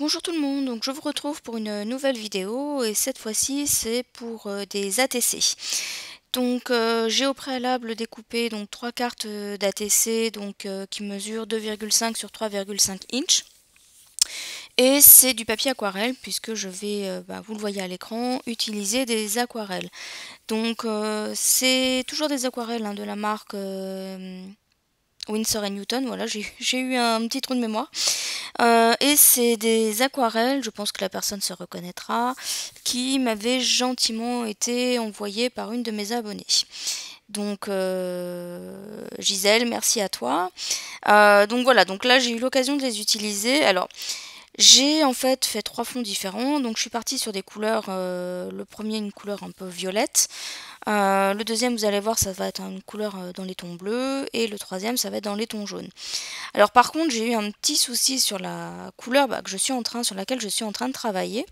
Bonjour tout le monde, donc je vous retrouve pour une nouvelle vidéo et cette fois-ci c'est pour des ATC. Donc j'ai au préalable découpé donc trois cartes d'ATC qui mesurent 2,5 sur 3,5 inches. Et c'est du papier aquarelle puisque je vais, vous le voyez à l'écran, utiliser des aquarelles. Donc c'est toujours des aquarelles de la marque Winsor & Newton, voilà, j'ai eu un petit trou de mémoire. Et c'est des aquarelles, je pense que la personne se reconnaîtra, qui m'avaient gentiment été envoyées par une de mes abonnées. Donc Gisèle, merci à toi. Donc voilà, donc là j'ai eu l'occasion de les utiliser. Alors j'ai en fait trois fonds différents, donc je suis partie sur des couleurs, le premier une couleur un peu violette, le deuxième vous allez voir ça va être une couleur dans les tons bleus, et le troisième ça va être dans les tons jaunes. Alors par contre j'ai eu un petit souci sur la couleur sur laquelle je suis en train de travailler.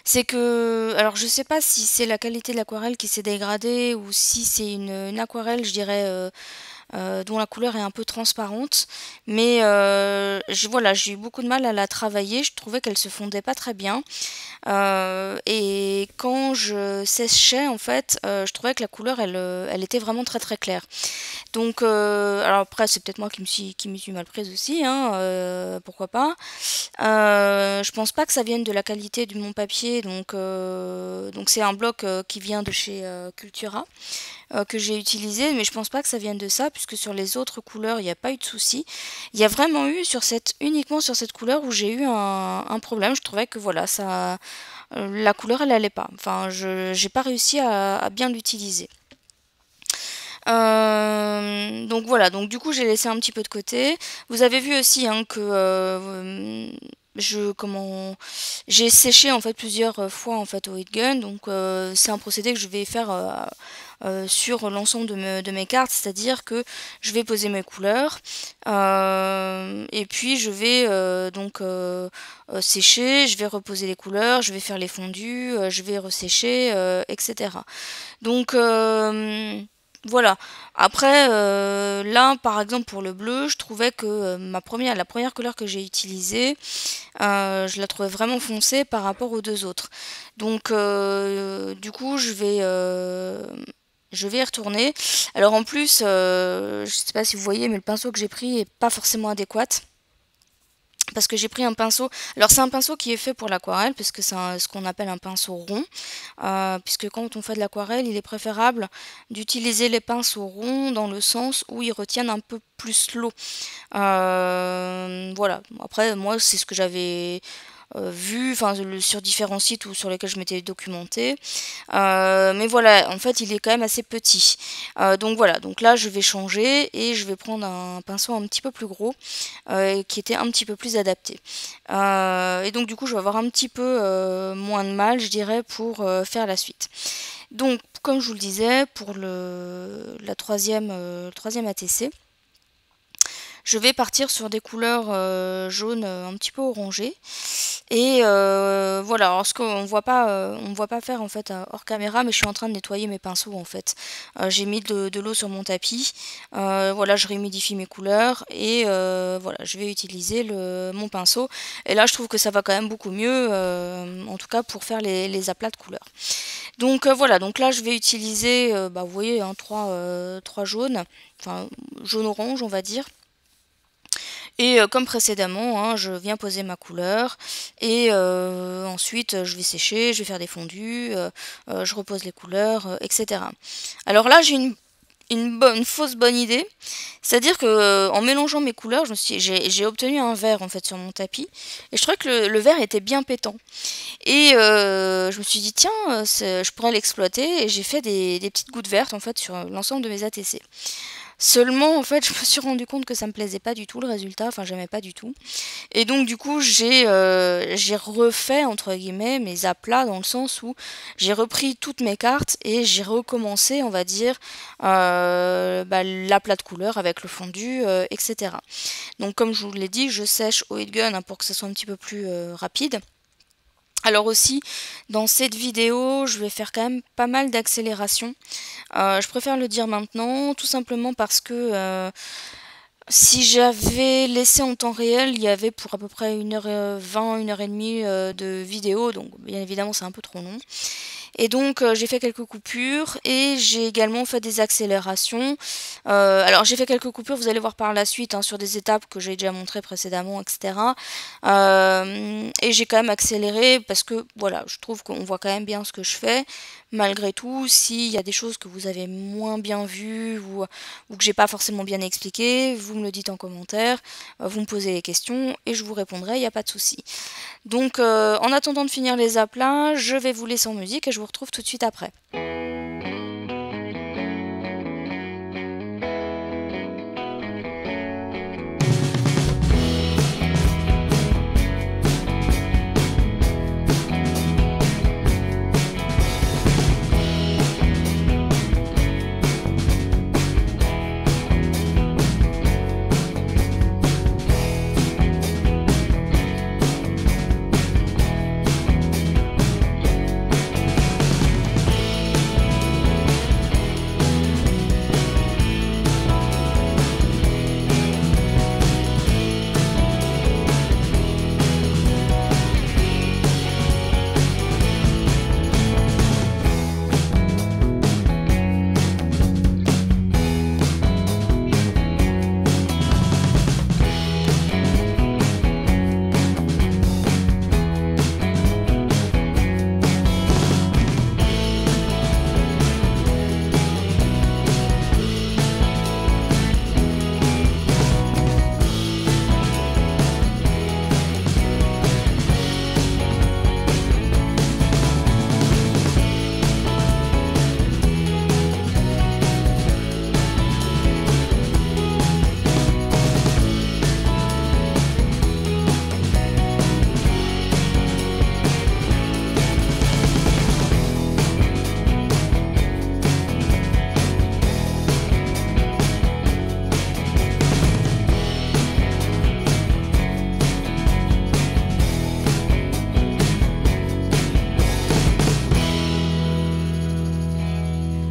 C'est que, alors je sais pas si c'est la qualité de l'aquarelle qui s'est dégradée ou si c'est une aquarelle, je dirais, dont la couleur est un peu transparente. Mais voilà, j'ai eu beaucoup de mal à la travailler, je trouvais qu'elle se fondait pas très bien. Et quand je séchais, en fait, je trouvais que la couleur, elle était vraiment très très claire. Donc, alors après, c'est peut-être moi qui m'y suis mal prise aussi, hein, pourquoi pas. Je pense pas que ça vienne de la qualité de mon papier, donc c'est un bloc qui vient de chez Cultura, que j'ai utilisé, mais je pense pas que ça vienne de ça, puisque sur les autres couleurs, il n'y a pas eu de souci. Il y a vraiment eu uniquement sur cette couleur où j'ai eu un problème. Je trouvais que voilà, la couleur, elle allait pas. Enfin, j'ai pas réussi à bien l'utiliser. Donc voilà, donc du coup j'ai laissé un petit peu de côté. Vous avez vu aussi que j'ai séché en fait plusieurs fois en fait au heat gun, donc c'est un procédé que je vais faire sur l'ensemble de mes cartes, c'est-à-dire que je vais poser mes couleurs et puis je vais sécher, je vais reposer les couleurs, je vais faire les fondus, je vais ressécher, etc. Donc voilà. Après, là, par exemple, pour le bleu, je trouvais que la première couleur que j'ai utilisée, je la trouvais vraiment foncée par rapport aux deux autres. Donc, du coup, je vais y retourner. Alors en plus, je sais pas si vous voyez, mais le pinceau que j'ai pris est pas forcément adéquat. Parce que j'ai pris un pinceau, alors c'est un pinceau qui est fait pour l'aquarelle, parce que c'est ce qu'on appelle un pinceau rond, puisque quand on fait de l'aquarelle, il est préférable d'utiliser les pinceaux ronds dans le sens où ils retiennent un peu plus l'eau. Voilà, après moi c'est ce que j'avais vu sur différents sites ou sur lesquels je m'étais documentée. Mais voilà, en fait il est quand même assez petit. Donc voilà, donc là je vais changer et je vais prendre un pinceau un petit peu plus gros qui était un petit peu plus adapté. Et donc du coup je vais avoir un petit peu moins de mal, je dirais, pour faire la suite. Donc comme je vous le disais, pour le troisième ATC, je vais partir sur des couleurs jaunes un petit peu orangées. Et voilà, alors ce qu'on voit pas, on me voit pas faire en fait hors caméra, mais je suis en train de nettoyer mes pinceaux en fait. J'ai mis de l'eau sur mon tapis, voilà, je réhumidifie mes couleurs et voilà, je vais utiliser mon pinceau. Et là, je trouve que ça va quand même beaucoup mieux, en tout cas pour faire les aplats de couleurs. Donc voilà, donc là je vais utiliser, vous voyez, trois jaunes, enfin jaune-orange on va dire. Et comme précédemment, je viens poser ma couleur et ensuite je vais sécher, je vais faire des fondus, je repose les couleurs, etc. Alors là j'ai une fausse bonne idée, c'est-à-dire que en mélangeant mes couleurs, j'ai obtenu un vert en fait sur mon tapis et je trouvais que le vert était bien pétant. Et je me suis dit tiens, je pourrais l'exploiter et j'ai fait des petites gouttes vertes en fait sur l'ensemble de mes ATC. Seulement, en fait, je me suis rendu compte que ça me plaisait pas du tout le résultat, enfin j'aimais pas du tout. Et donc du coup, j'ai refait entre guillemets mes aplats dans le sens où j'ai repris toutes mes cartes et j'ai recommencé, on va dire, l'aplat de couleur avec le fondu, etc. Donc comme je vous l'ai dit, je sèche au heat gun pour que ce soit un petit peu plus rapide. Alors aussi, dans cette vidéo, je vais faire quand même pas mal d'accélération. Je préfère le dire maintenant, tout simplement parce que Si j'avais laissé en temps réel, il y avait pour à peu près 1h20, 1h30 de vidéo, donc bien évidemment c'est un peu trop long. Et donc j'ai fait quelques coupures et j'ai également fait des accélérations. Alors j'ai fait quelques coupures, vous allez voir par la suite, hein, sur des étapes que j'ai déjà montrées précédemment, etc. Et j'ai quand même accéléré parce que voilà, je trouve qu'on voit quand même bien ce que je fais. Malgré tout, s'il y a des choses que vous avez moins bien vues ou que j'ai pas forcément bien expliqué, vous me le dites en commentaire, vous me posez les questions et je vous répondrai, il n'y a pas de souci. Donc en attendant de finir les aplats, je vais vous laisser en musique et je vous retrouve tout de suite après.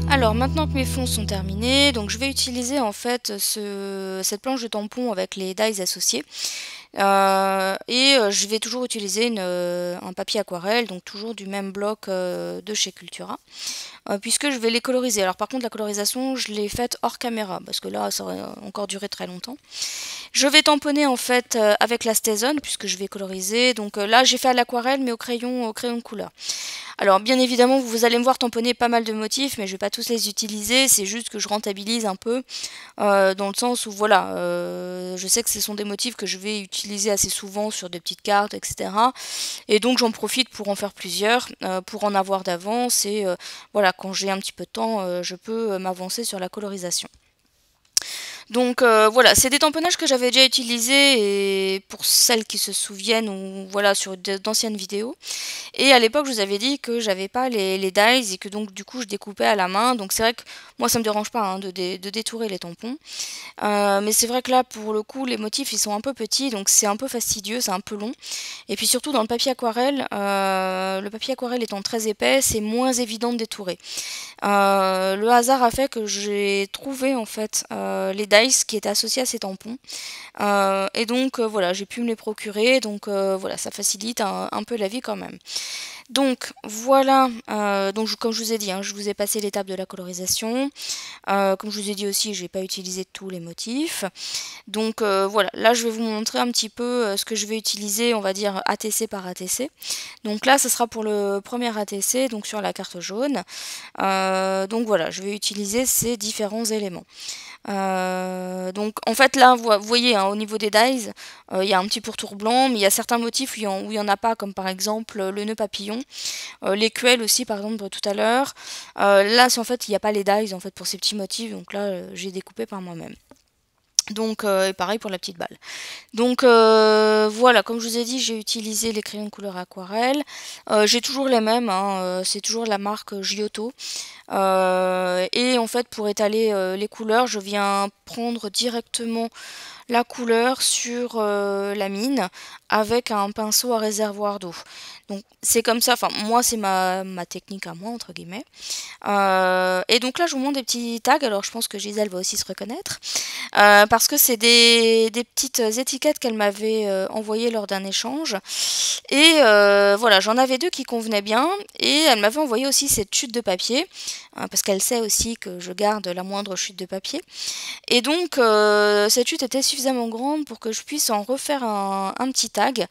Alors maintenant que mes fonds sont terminés, donc je vais utiliser en fait cette planche de tampon avec les dies associés. Je vais toujours utiliser un papier aquarelle, donc toujours du même bloc de chez Cultura, puisque je vais les coloriser. Alors par contre la colorisation je l'ai faite hors caméra, parce que là ça aurait encore duré très longtemps. Je vais tamponner en fait avec la Stazone, puisque je vais coloriser. Donc là j'ai fait à l'aquarelle mais au crayon de couleur. Alors bien évidemment vous allez me voir tamponner pas mal de motifs, mais je vais pas tous les utiliser, c'est juste que je rentabilise un peu, dans le sens où voilà, je sais que ce sont des motifs que je vais utiliser assez souvent sur des petites cartes, etc. Et donc j'en profite pour en faire plusieurs, pour en avoir d'avance, et voilà, quand j'ai un petit peu de temps, je peux m'avancer sur la colorisation. Donc voilà, c'est des tamponnages que j'avais déjà utilisés, et pour celles qui se souviennent, ou voilà, sur d'anciennes vidéos. Et à l'époque, je vous avais dit que j'avais pas les dies et que donc du coup je découpais à la main. Donc c'est vrai que moi ça me dérange pas, hein, de détourer les tampons. Mais c'est vrai que là pour le coup les motifs ils sont un peu petits, donc c'est un peu fastidieux, c'est un peu long. Et puis surtout dans le papier aquarelle étant très épais, c'est moins évident de détourer. Le hasard a fait que j'ai trouvé en fait les dies qui étaient associés à ces tampons. Et donc voilà, j'ai pu me les procurer, donc voilà, ça facilite un peu la vie quand même. Donc voilà, comme je vous ai dit, hein, je vous ai passé l'étape de la colorisation. Comme je vous ai dit aussi, j'ai pas utilisé tous les motifs. Donc voilà, là je vais vous montrer un petit peu ce que je vais utiliser, on va dire ATC par ATC. Donc là, ce sera pour le premier ATC, donc sur la carte jaune. Donc voilà, je vais utiliser ces différents éléments. Donc en fait là vous voyez, hein, au niveau des dies, il y a un petit pourtour blanc, mais il y a certains motifs où il y en a pas, comme par exemple le nœud papillon, l'écuelle aussi par exemple tout à l'heure. Là en fait il n'y a pas les dies en fait pour ces petits motifs, donc là j'ai découpé par moi-même. Donc et pareil pour la petite balle. Donc voilà, comme je vous ai dit, j'ai utilisé les crayons de couleur aquarelle. J'ai toujours les mêmes, hein, c'est toujours la marque Giotto. Et en fait pour étaler les couleurs, je viens prendre directement la couleur sur la mine avec un pinceau à réservoir d'eau. Donc c'est comme ça, enfin moi c'est ma technique à moi entre guillemets. Et donc là je vous montre des petits tags, alors je pense que Gisèle va aussi se reconnaître. Parce que c'est des petites étiquettes qu'elle m'avait envoyées lors d'un échange. Et voilà, j'en avais deux qui convenaient bien. Et elle m'avait envoyé aussi cette chute de papier, parce qu'elle sait aussi que je garde la moindre chute de papier. Et donc cette chute était suffisamment grande pour que je puisse en refaire un petit tag,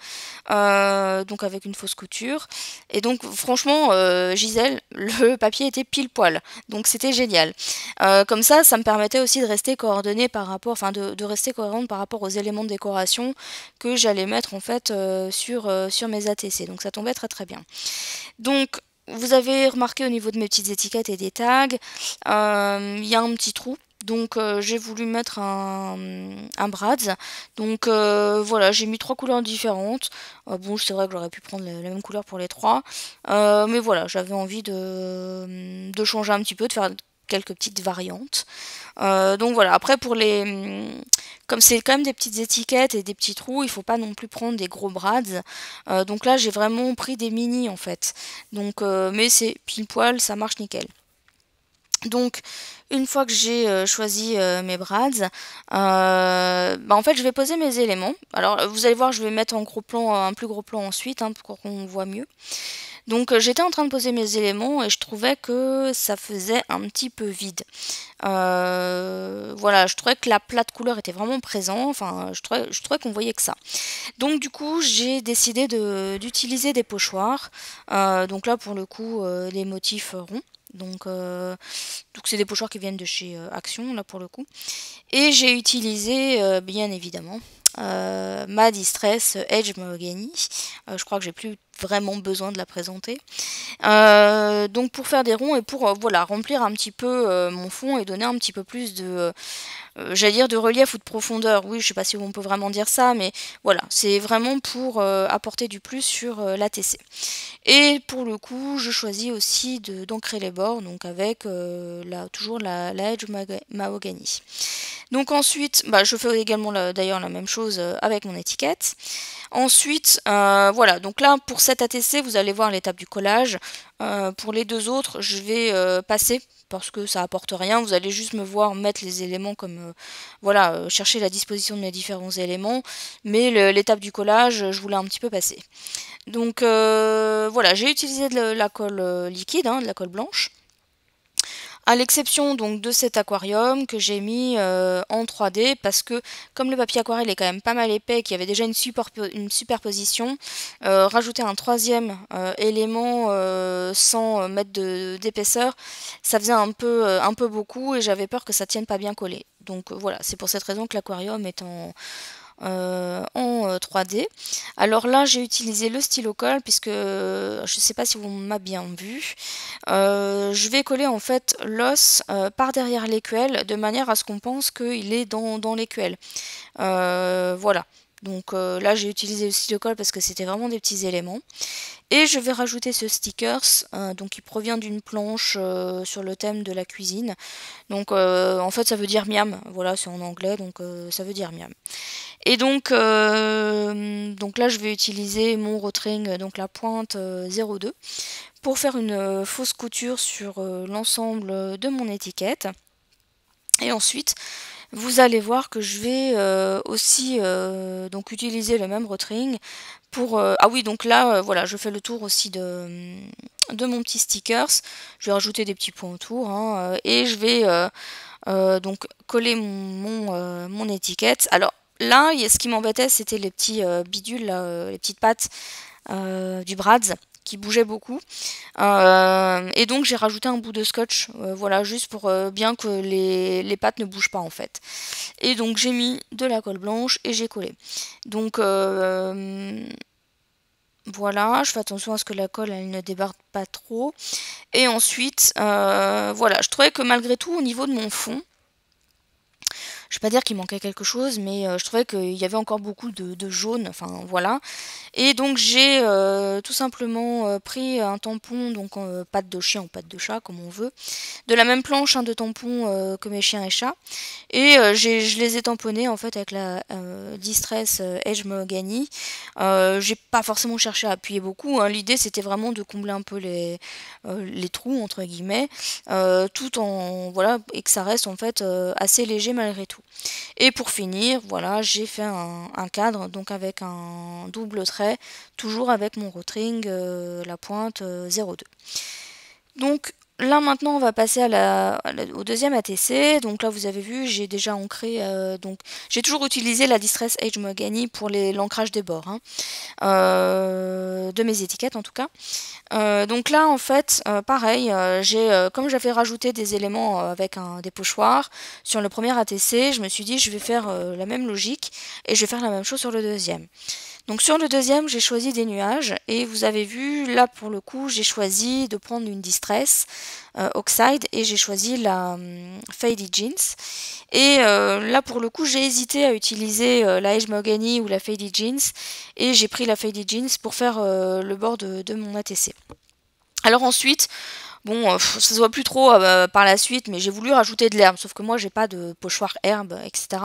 donc avec une fausse couture. Et donc franchement, Gisèle, le papier était pile poil, donc c'était génial. Comme ça me permettait aussi de rester coordonnée par rapport, enfin de rester cohérente par rapport aux éléments de décoration que j'allais mettre en fait sur mes ATC. Donc ça tombait très très bien. Donc vous avez remarqué au niveau de mes petites étiquettes et des tags, il y a un petit trou. Donc j'ai voulu mettre un brads. Donc voilà, j'ai mis 3 couleurs différentes. Bon, c'est vrai que j'aurais pu prendre la même couleur pour les 3. Mais voilà, j'avais envie de changer un petit peu, de faire quelques petites variantes. Donc voilà, après pour comme c'est quand même des petites étiquettes et des petits trous, il faut pas non plus prendre des gros brads. Donc là j'ai vraiment pris des mini en fait. Donc mais c'est pile poil, ça marche nickel. Donc, une fois que j'ai choisi mes brads, en fait, je vais poser mes éléments. Alors, vous allez voir, je vais mettre en gros plan, un plus gros plan ensuite, pour qu'on voit mieux. Donc, j'étais en train de poser mes éléments et je trouvais que ça faisait un petit peu vide. Voilà, je trouvais que la plate couleur était vraiment présent. Enfin, je trouvais qu'on voyait que ça. Donc, du coup, j'ai décidé d'utiliser des pochoirs. Donc là, pour le coup, des motifs ronds. Donc c'est des pochoirs qui viennent de chez Action, là pour le coup. Et j'ai utilisé, bien évidemment, ma Distress Edge Mahogany. Je crois que j'ai plus vraiment besoin de la présenter. Donc pour faire des ronds et pour voilà, remplir un petit peu mon fond et donner un petit peu plus de j'allais dire de relief ou de profondeur. Oui, je sais pas si on peut vraiment dire ça, mais voilà, c'est vraiment pour apporter du plus sur l'ATC. Et pour le coup, je choisis aussi d'ancrer les bords, donc avec toujours la Edge Mahogany. Donc ensuite, je fais également d'ailleurs la même chose avec mon étiquette. Ensuite, voilà, donc là pour cette ATC, vous allez voir l'étape du collage. Pour les deux autres, je vais passer parce que ça apporte rien. Vous allez juste me voir mettre les éléments comme voilà, chercher la disposition de mes différents éléments. Mais l'étape du collage, je voulais un petit peu passer. Donc voilà, j'ai utilisé de la colle liquide, de la colle blanche. À l'exception donc de cet aquarium que j'ai mis en 3D parce que comme le papier aquarelle est quand même pas mal épais, qu'il y avait déjà une superposition, rajouter un troisième élément sans mettre d'épaisseur, ça faisait un peu beaucoup et j'avais peur que ça tienne pas bien collé. Donc voilà, c'est pour cette raison que l'aquarium est en 3D. Alors là, j'ai utilisé le stylo colle puisque je ne sais pas si vous m'avez bien vu. Je vais coller en fait l'os par derrière l'écuelle de manière à ce qu'on pense qu'il est dans l'écuelle. Voilà. Donc là, j'ai utilisé le stylo colle parce que c'était vraiment des petits éléments. Et je vais rajouter ce stickers, donc qui provient d'une planche sur le thème de la cuisine. Donc en fait ça veut dire miam, voilà c'est en anglais donc ça veut dire miam. Et donc là je vais utiliser mon rotring, donc la pointe 02, pour faire une fausse couture sur l'ensemble de mon étiquette. Et ensuite vous allez voir que je vais aussi donc utiliser le même rotring pour ah oui donc là voilà je fais le tour aussi de mon petit stickers. Je vais rajouter des petits points autour et je vais donc coller mon étiquette. Alors là ce qui m'embêtait c'était les petits bidules là, les petites pattes du brads qui bougeait beaucoup et donc j'ai rajouté un bout de scotch voilà juste pour bien que les pattes ne bougent pas en fait, et donc j'ai mis de la colle blanche et j'ai collé. Donc voilà, je fais attention à ce que la colle elle ne débarque pas trop, et ensuite voilà, je trouvais que malgré tout au niveau de mon fond je vais pas dire qu'il manquait quelque chose, mais je trouvais qu'il y avait encore beaucoup de jaune, enfin voilà. Et donc j'ai tout simplement pris un tampon, donc patte de chien ou patte de chat, comme on veut, de la même planche de tampons que mes chiens et chats, et je les ai tamponnés en fait avec la Distress Edge Mahogany. J'ai pas forcément cherché à appuyer beaucoup, hein. L'idée c'était vraiment de combler un peu les trous entre guillemets, tout en voilà, et que ça reste en fait assez léger malgré tout. Et pour finir, voilà, j'ai fait un cadre donc avec un double trait, toujours avec mon Rotring, la pointe 02. Donc là maintenant on va passer au deuxième ATC. Donc là vous avez vu, j'ai déjà ancré, donc j'ai toujours utilisé la Distress Edge Mahogany pour l'ancrage des bords, hein, de mes étiquettes en tout cas. Donc là en fait pareil, comme j'avais rajouté des éléments avec des pochoirs sur le premier ATC, je me suis dit je vais faire la même logique et je vais faire la même chose sur le deuxième. Donc sur le deuxième, j'ai choisi des nuages et vous avez vu, là pour le coup, j'ai choisi de prendre une Distress Oxide et j'ai choisi la Faded Jeans. Et là pour le coup, j'ai hésité à utiliser la Edge Mahogany ou la Faded Jeans et j'ai pris la Faded Jeans pour faire le bord de mon ATC. Alors ensuite, bon, ça se voit plus trop par la suite, mais j'ai voulu rajouter de l'herbe, sauf que moi j'ai pas de pochoir herbe, etc.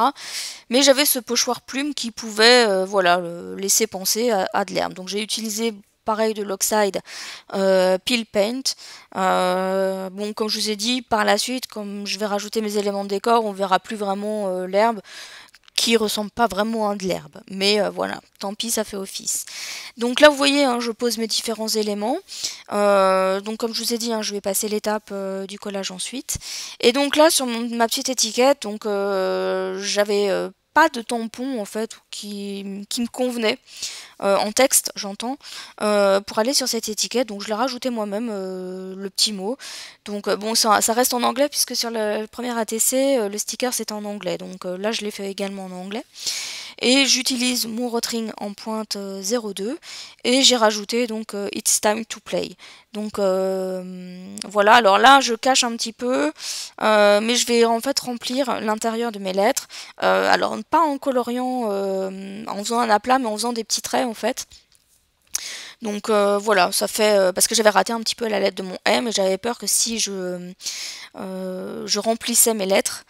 Mais j'avais ce pochoir plume qui pouvait voilà, laisser penser à de l'herbe. Donc j'ai utilisé pareil de l'oxide peel paint. Bon, comme je vous ai dit, par la suite, comme je vais rajouter mes éléments de décor, on verra plus vraiment l'herbe, qui ressemble pas vraiment à de l'herbe. Mais voilà, tant pis, ça fait office. Donc là, vous voyez, hein, je pose mes différents éléments. Donc comme je vous ai dit, hein, je vais passer l'étape du collage ensuite. Et donc là, sur ma petite étiquette, donc j'avais pas de tampon en fait qui me convenait. En texte j'entends, pour aller sur cette étiquette, donc je l'ai rajouté moi-même, le petit mot. Donc bon, ça reste en anglais puisque sur le premier ATC, le sticker c'était en anglais, donc là je l'ai fait également en anglais. Et j'utilise mon Rotring en pointe 02 et j'ai rajouté donc It's time to play. Donc voilà, alors là je cache un petit peu, mais je vais en fait remplir l'intérieur de mes lettres. Alors pas en coloriant, en faisant un aplat, mais en faisant des petits traits en fait. Donc voilà, ça fait parce que j'avais raté un petit peu la lettre de mon M et j'avais peur que si je remplissais mes lettres,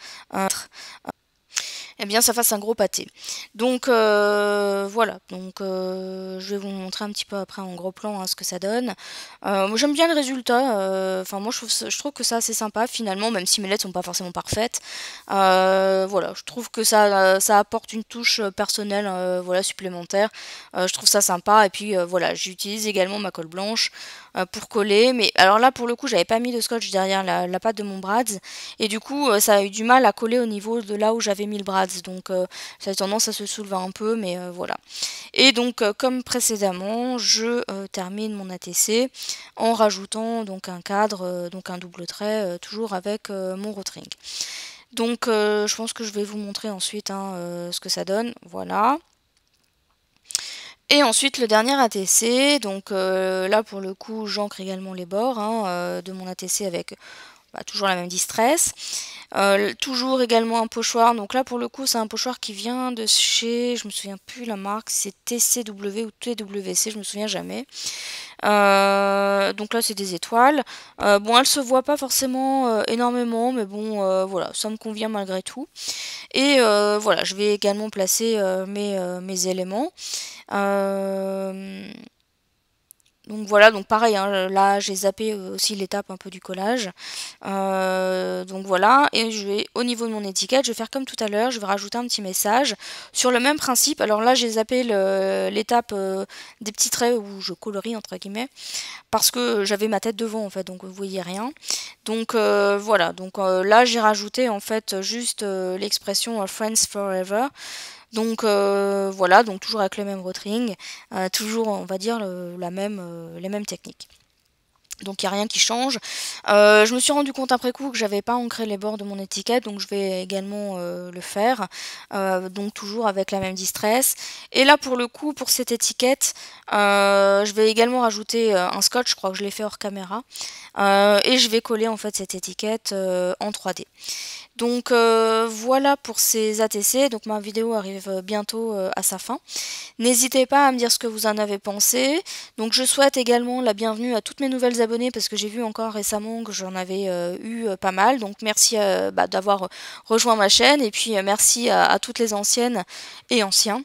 eh bien ça fasse un gros pâté. Donc voilà, donc je vais vous montrer un petit peu après en gros plan, hein, ce que ça donne. Moi j'aime bien le résultat, enfin moi je trouve que c'est assez sympa finalement, même si mes lettres sont pas forcément parfaites. Voilà, je trouve que ça apporte une touche personnelle, voilà, supplémentaire. Je trouve ça sympa et puis voilà, j'utilise également ma colle blanche pour coller, mais alors là pour le coup j'avais pas mis de scotch derrière la patte de mon brads et du coup ça a eu du mal à coller au niveau de là où j'avais mis le brads, donc ça a tendance à se soulever un peu, mais voilà. Et donc comme précédemment, je termine mon ATC en rajoutant donc un cadre, donc un double trait, toujours avec mon Rotring. Donc je pense que je vais vous montrer ensuite, hein, ce que ça donne, voilà. Et ensuite le dernier ATC, donc là pour le coup j'ancre également les bords, hein, de mon ATC avec toujours la même Distress. Toujours également un pochoir, donc là pour le coup c'est un pochoir qui vient de chez, je me souviens plus la marque, c'est TCW ou TWC, je me souviens jamais. Donc là c'est des étoiles. Bon, elles se voient pas forcément énormément, mais bon voilà, ça me convient malgré tout. Et voilà, je vais également placer mes éléments. Donc voilà, donc pareil, hein, là j'ai zappé aussi l'étape un peu du collage. Donc voilà, et je vais, au niveau de mon étiquette, je vais faire comme tout à l'heure, je vais rajouter un petit message sur le même principe. Alors là j'ai zappé l'étape des petits traits où je colorie entre guillemets, parce que j'avais ma tête devant en fait, donc vous voyez rien. Donc voilà, donc là j'ai rajouté en fait juste l'expression Friends Forever. Donc voilà, donc toujours avec le même Rotring, toujours on va dire les mêmes techniques. Donc il n'y a rien qui change. Je me suis rendu compte après coup que j'avais pas ancré les bords de mon étiquette, donc je vais également le faire. Donc toujours avec la même Distress. Et là pour le coup, pour cette étiquette, je vais également rajouter un scotch, je crois que je l'ai fait hors caméra. Et je vais coller en fait cette étiquette en 3D. Donc voilà pour ces ATC, donc ma vidéo arrive bientôt à sa fin. N'hésitez pas à me dire ce que vous en avez pensé. Donc je souhaite également la bienvenue à toutes mes nouvelles abonnées parce que j'ai vu encore récemment que j'en avais eu pas mal. Donc merci d'avoir rejoint ma chaîne et puis merci à toutes les anciennes et anciens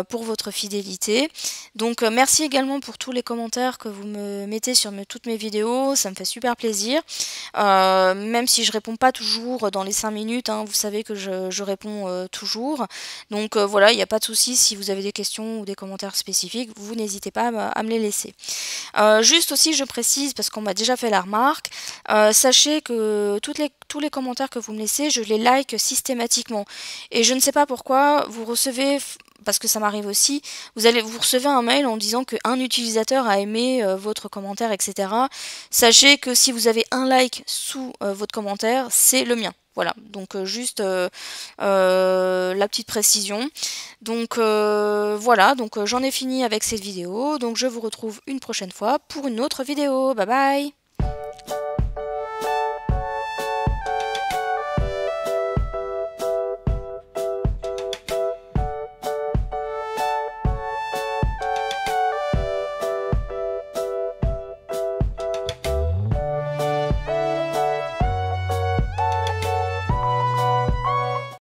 pour votre fidélité. Donc merci également pour tous les commentaires que vous me mettez sur toutes mes vidéos, ça me fait super plaisir. Même si je réponds pas toujours dans les 5 minutes, hein, vous savez que je réponds toujours. Donc voilà, il n'y a pas de souci si vous avez des questions ou des commentaires spécifiques, vous n'hésitez pas à me les laisser. Juste aussi, je précise, parce qu'on m'a déjà fait la remarque, sachez que tous les commentaires que vous me laissez, je les like systématiquement. Et je ne sais pas pourquoi, vous recevez, parce que ça m'arrive aussi, vous recevez un mail en disant qu'un utilisateur a aimé votre commentaire, etc. Sachez que si vous avez un like sous votre commentaire, c'est le mien. Voilà, donc juste la petite précision. Donc voilà, donc j'en ai fini avec cette vidéo. Donc je vous retrouve une prochaine fois pour une autre vidéo. Bye bye!